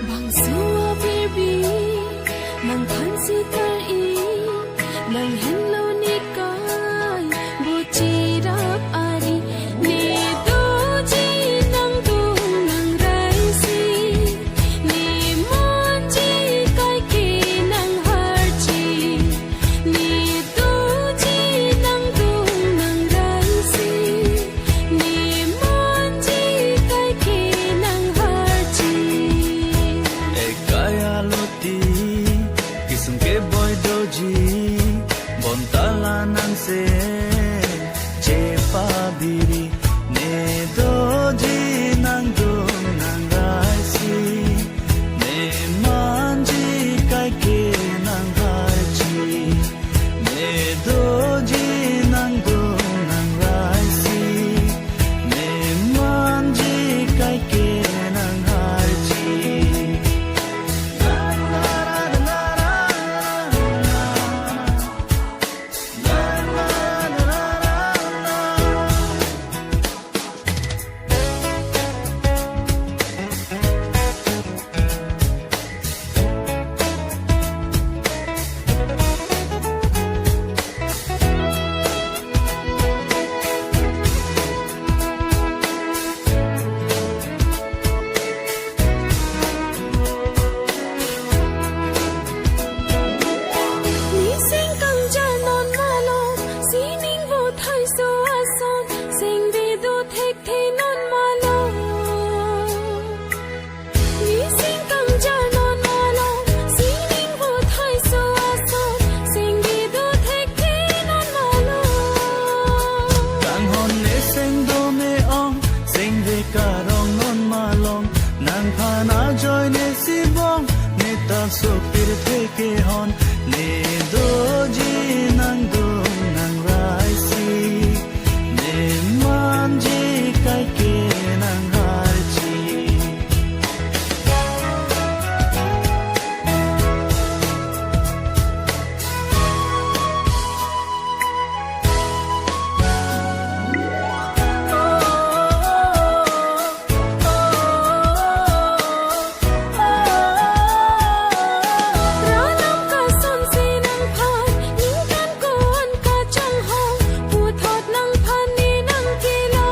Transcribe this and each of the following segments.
Bang suwa baby, nang pansi tari, nang hello ni kai, buci rap ari, ni doji nang dung nang raisi, ni manji kai ki nang harji, ni doji nang dung nang raisi, ni manji kai ki nang harji. Kaya loti kisung ke boy doji bontala nang se chepa biri ne doji nang dong nang raisi ne manji kai ke nang harji ne doji nang dong nang raisi ne manji kai ke nang harji. Ni sing kang janon malo, sining vo thai so ason, sing vi do thek the non malo. Ni sing kang janon malo, sining vo thai so ason, sing vi do thek the non malo. Kang hon ne sing do me ong sing ve karong non malong nang phana joy ne si bong ne ta so pir theke hon ne doji nang dong nang raisi ne manji kai ke nang harji. Ranam ka son se nang phan, ning kan ko an ka chang hong, pu thot nang phan ni nang kilo.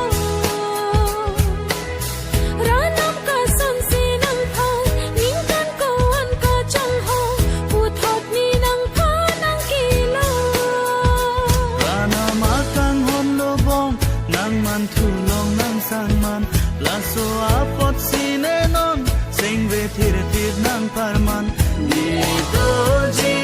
Ranam ka son se nang phan, ning kan ko an ka chang hong, pu thot ni nang phan nang kilo. Rana makang hon lo bong nang man thu long nang sang man la so apot sine non sing ve thir tir nang parman ni doji